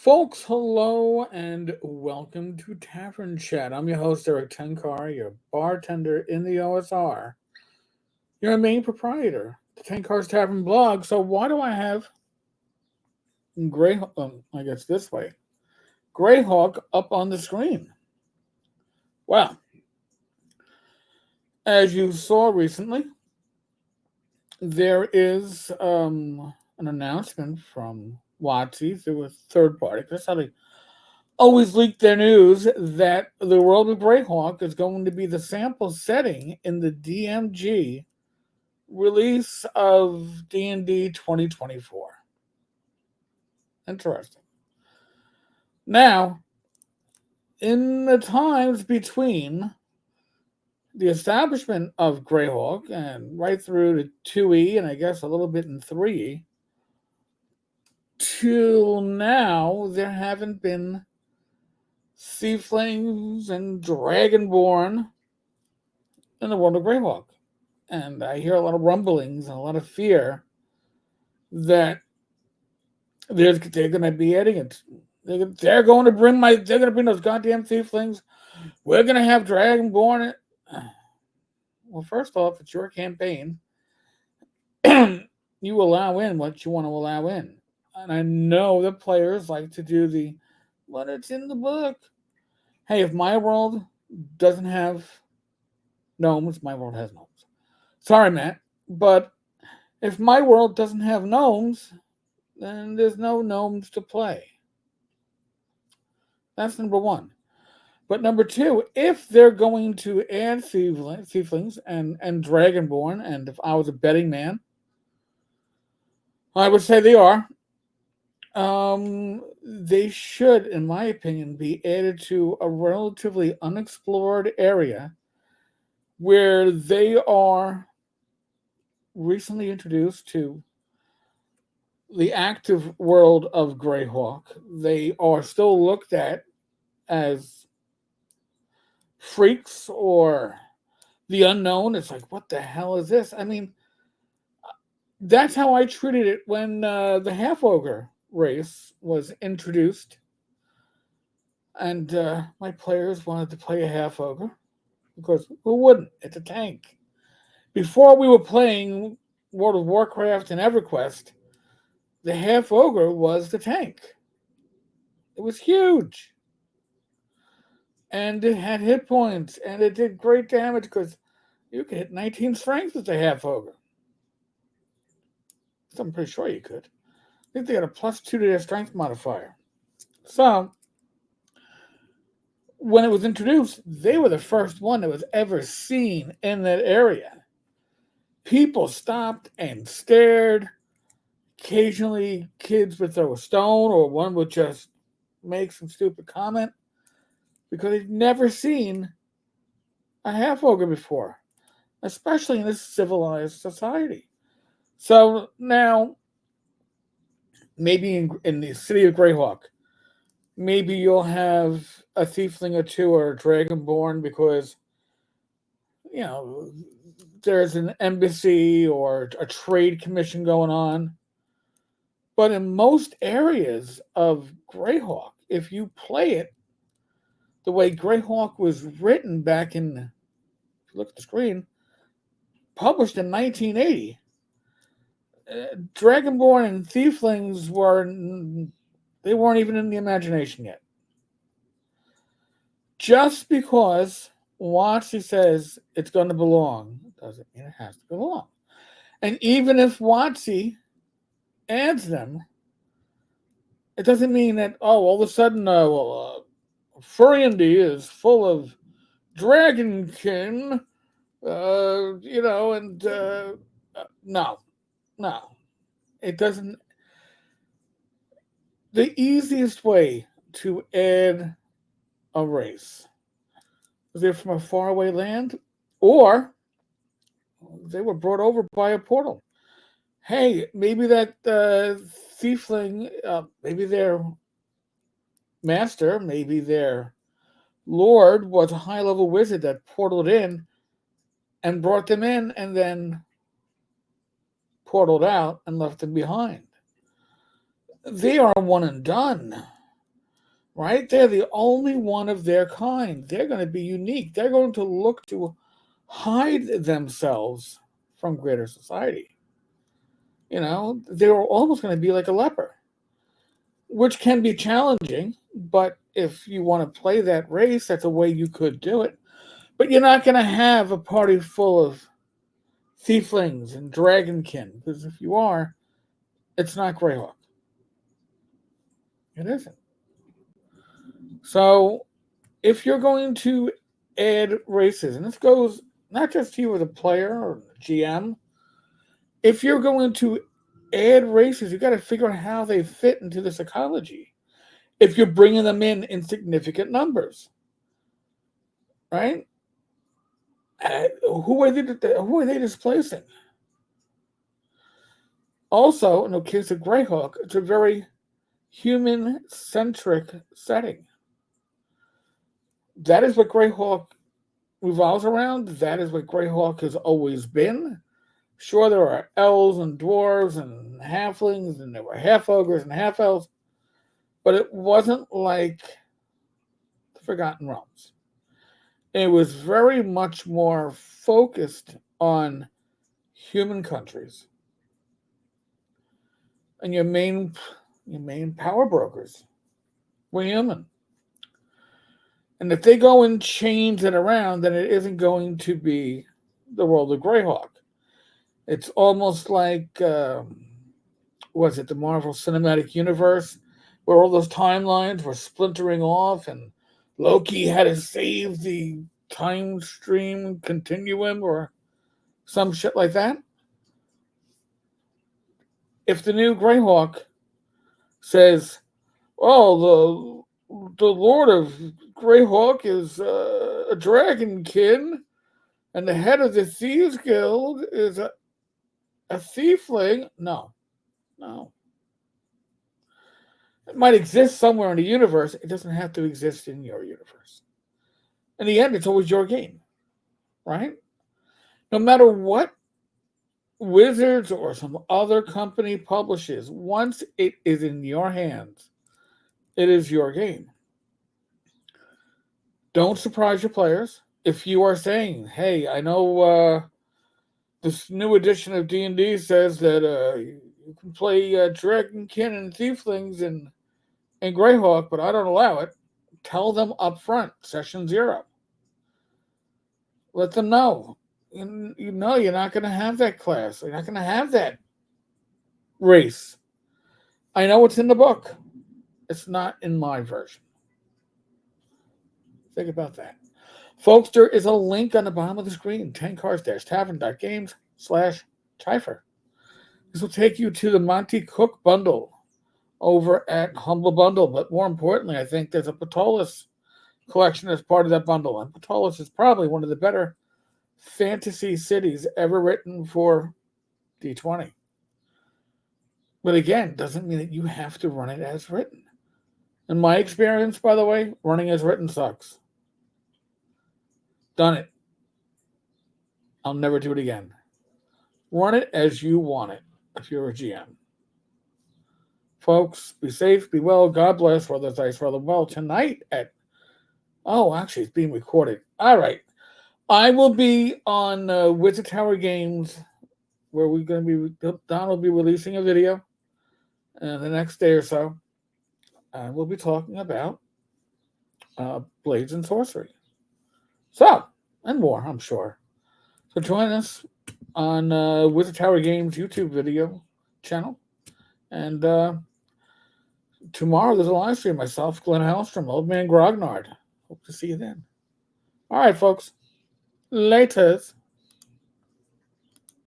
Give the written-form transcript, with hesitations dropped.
Folks, hello and welcome to Tavern Chat. I'm your host, Eric Tenkar, your bartender in the OSR. You're a main proprietor, the Tenkars Tavern blog. So why do I have I guess this way, Greyhawk up on the screen? Well, as you saw recently, there is an announcement from WotC through a third party. That's how they always leak their news that the world of Greyhawk is going to be the sample setting in the DMG release of D&D 2024. Interesting. Now, in the times between the establishment of Greyhawk and right through to 2E and I guess a little bit in 3E, till now, there haven't been Thieflings and Dragonborn in the world of Greyhawk. And I hear a lot of rumblings and a lot of fear that they're going to be adding it. They're going to bring those goddamn Thieflings. We're going to have Dragonborn. Well, first off, it's your campaign. You allow in what you want to allow in. And I know that players like to do but it's in the book. Hey, if my world doesn't have gnomes, my world has gnomes. Sorry, Matt, but if my world doesn't have gnomes, then there's no gnomes to play. That's number one. But number two, if they're going to add Thieflings and Dragonborn, and if I was a betting man, I would say they are. They should, in my opinion, be added to a relatively unexplored area where they are recently introduced to the active world of Greyhawk. They are still looked at as freaks or the unknown. It's like, what the hell is this? I mean, that's how I treated it when the half-ogre race was introduced. And my players wanted to play a half-ogre because who wouldn't? It's a tank. Before we were playing World of Warcraft and EverQuest, the half-ogre was the tank. It was huge. And it had hit points, and it did great damage because you could hit 19 strength with the half-ogre. So I'm pretty sure you could. I think they had a +2 to their strength modifier. So, when it was introduced, they were the first one that was ever seen in that area. People stopped and stared. Occasionally, kids would throw a stone, or one would just make some stupid comment because they'd never seen a half-ogre before, especially in this civilized society. So now, maybe in the city of Greyhawk, maybe you'll have a Thiefling or two or a Dragonborn because, there's an embassy or a trade commission going on. But in most areas of Greyhawk, if you play it the way Greyhawk was written back in, if you look at the screen, published in 1980, Dragonborn and Thieflings weren't even in the imagination yet. Just because WotC says it's going to belong doesn't mean it has to belong. And even if WotC adds them, it doesn't mean that, all of a sudden, Furiandy is full of dragonkin, no. It doesn't. The easiest way to add a race is they're from a faraway land, or they were brought over by a portal. Hey, maybe that Thiefling, maybe their master, maybe their lord was a high-level wizard that portaled in and brought them in and then portaled out and left them behind. They are one and done. right? They're the only one of their kind. They're going to be unique. They're going to look to hide themselves from greater society. They're almost going to be like a leper, which can be challenging, but if you want to play that race, that's a way you could do it. But you're not going to have a party full of Thieflings and Dragonkin, because if you are, it's not Greyhawk. It isn't. So if you're going to add races, and this goes not just to you as a player or GM, if you're going to add races, you got to figure out how they fit into this ecology. If you're bringing them in significant numbers, right? Who are they displacing? Also, in the case of Greyhawk, it's a very human-centric setting. That is what Greyhawk revolves around. That is what Greyhawk has always been. Sure, there are elves and dwarves and halflings, and there were half-ogres and half-elves, but it wasn't like the Forgotten Realms. It was very much more focused on human countries. And your main power brokers were human. And if they go and change it around, then it isn't going to be the world of Greyhawk. It's almost like, was it the Marvel Cinematic Universe, where all those timelines were splintering off and Loki had to save the time stream continuum or some shit like that? If the new Greyhawk says, "Oh, the Lord of Greyhawk is a dragonkin, and the head of the Thieves Guild is a thiefling," no. It might exist somewhere in the universe. It doesn't have to exist in your universe. In the end, it's always your game, right? No matter what Wizards or some other company publishes, once it is in your hands, it is your game. Don't surprise your players. If you are saying, "Hey, I know this new edition of D&D says that you can play Dragonkin and Thieflings and Greyhawk, but I don't allow it," tell them up front, session 0. Let them know. You know you're not going to have that class. You're not going to have that race. I know it's in the book. It's not in my version. Think about that. Folks, there is a link on the bottom of the screen, tenkars-tavern.games/Typher. This will take you to the Monty Cook bundle over at Humble Bundle. But more importantly, I think there's a Patolis collection as part of that bundle. And Patolis is probably one of the better fantasy cities ever written for D20. But again, doesn't mean that you have to run it as written. In my experience, by the way, running as written sucks. Done it. I'll never do it again. Run it as you want it if you're a GM. Folks, be safe, be well, God bless, roll the dice, roll them well. Tonight actually, it's being recorded. All right. I will be on Wizard Tower Games, where we're going to be, Don will be releasing a video the next day or so. And we'll be talking about Blades and Sorcery. So, and more, I'm sure. So join us on Wizard Tower Games YouTube video channel. And tomorrow there's a live stream. Myself, Glenn Hellstrom, Old Man Grognard. Hope to see you then. All right, folks. Laters.